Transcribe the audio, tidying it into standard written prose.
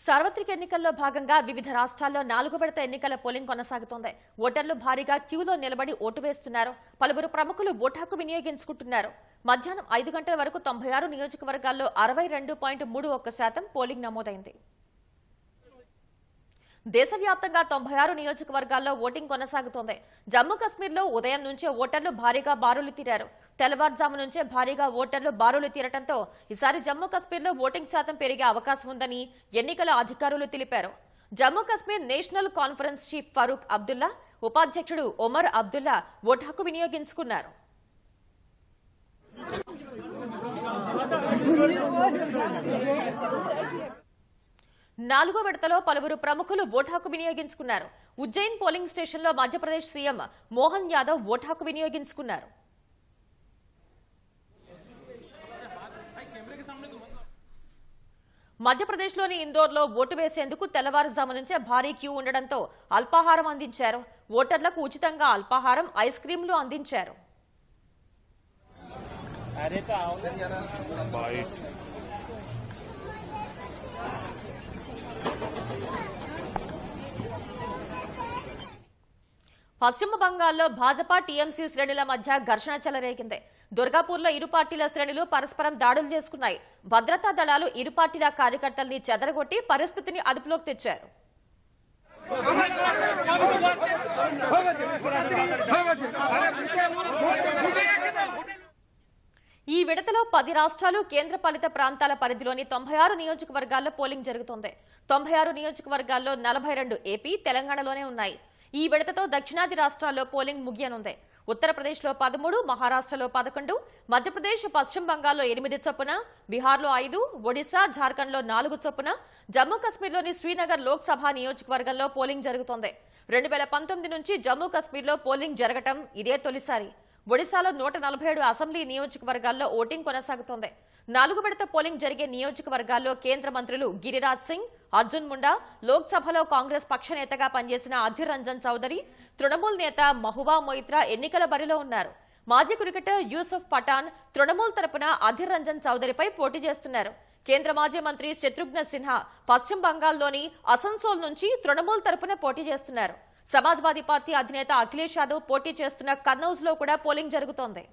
సార్వత్రిక ఎన్నికల్లో భాగంగా వివిధ రాష్ట్రాల్లో 4వ విడత ఎన్నికల పోలింగ్ కొనసాగుతోంది. ఓటర్లు భారీగా క్యూలో నిలబడి ఓటు వేస్తున్నారు. పలువురు ప్రముఖులు ఓటు హక్కు వినియోగించుకుంటున్నారు. మధ్యాహ్నం 5 గంటల వరకు 96 నియోజకవర్గాల్లో 62.31% పోలింగ్ నమోదైంది. దేశవ్యాప్తంగా 96 నియోజకవర్గాల్లో ఓటింగ్ కొనసాగుతోంది. జమ్మూ కశ్మీర్లో ఉదయం నుంచే ఓటర్లు భారీగా బారులు తీరారు. తెల్లవారుజాము నుంచే భారీగా ఓటర్లు బారులు తీరటంతో ఈసారి జమ్మూ కశ్మీర్లో ఓటింగ్ శాతం పెరిగే అవకాశం ఉందని ఎన్నికల అధికారులు తెలిపారు. Jammu Kashmir national conference chief Farooq Abdullah, ఉపాధ్యక్షుడు ఒమర్ అబ్దుల్లా ఓటు హక్కు వినియోగించుకున్నారు. నాలుగో విడతలో పలువురు ప్రముఖులు ఓటు హక్కు వినియోగించుకున్నారు. ఉజ్జయిన్ పోలింగ్ స్టేషన్లో మధ్యప్రదేశ్ సీఎం మోహన్ యాదవ్ ఓటు హక్కు వినియోగించుకున్నారు. మధ్యప్రదేశ్లోని ఇందోర్లో ఓటు వేసేందుకు తెల్లవారుజాము నుంచే భారీ క్యూ ఉండడంతో అల్పాహారం అందించారు. ఓటర్లకు ఉచితంగా అల్పాహారం, ఐస్ క్రీంలు అందించారు. పశ్చిమ బంగాల్లో భాజపా టీఎంసీ శ్రేణుల మధ్య ఘర్షణ చెలరేగింది. దుర్గాపూర్లో ఇరు పార్టీల శ్రేణులు పరస్పరం దాడులు చేసుకున్నాయి. భద్రతా దళాలు ఇరు పార్టీల కార్యకర్తల్ని చెదరగొట్టి పరిస్థితిని అదుపులోకి తెచ్చారు. ఈ విడతలో 10 రాష్ట్రాలు, కేంద్రపాలిత ప్రాంతాల పరిధిలోని 96 నియోజకవర్గాల్లో పోలింగ్ జరుగుతోంది. 96 నియోజకవర్గాల్లో 42 ఏపీ, తెలంగాణలోనే ఉన్నాయి. ఈ విడతతో దక్షిణాది రాష్ట్రాల్లో పోలింగ్ ముగియనుంది. ఉత్తరప్రదేశ్లో 13, మహారాష్ట్రలో 11, మధ్యప్రదేశ్, పశ్చిమ బంగాల్లో 8 చొప్పున, బీహార్లో 5, ఒడిశా, జార్ఖండ్లో 4 చొప్పున, జమ్మూ కశ్మీర్లోని శ్రీనగర్ లోక్సభ నియోజకవర్గంలో పోలింగ్ జరుగుతోంది. 2019 నుంచి జమ్మూ కశ్మీర్లో పోలింగ్ జరగటం ఇదే తొలిసారి. ఒడిశాలో 147 అసెంబ్లీ నియోజకవర్గాల్లో ఓటింగ్ కొనసాగుతోంది. 4వ విడత పోలింగ్ జరిగే నియోజకవర్గాల్లో కేంద్ర మంత్రులు గిరిరాజ్ సింగ్, అర్జున్ ముండా, లోక్సభలో కాంగ్రెస్ పక్ష నేతగా పనిచేసిన అధీర్ రంజన్ చౌదరి, తృణమూల్ నేత మహువా మొయిత్రా ఎన్నికల బరిలో ఉన్నారు. మాజీ క్రికెటర్ యూసుఫ్ పఠాన్ తృణమూల్ తరపున అధీర్ రంజన్ చౌదరిపై పోటీ చేస్తున్నారు. కేంద్ర మాజీ మంత్రి శత్రుఘ్న సిన్హా పశ్చిమ బంగాల్లోని అసన్సోల్ నుంచి తృణమూల్ తరపున పోటీ చేస్తున్నారు. సమాజ్వాదీ పార్టీ అధినేత అఖిలేష్ యాదవ్ పోటీ చేస్తున్న కన్నౌజ్ లో కూడా పోలింగ్ జరుగుతోంది.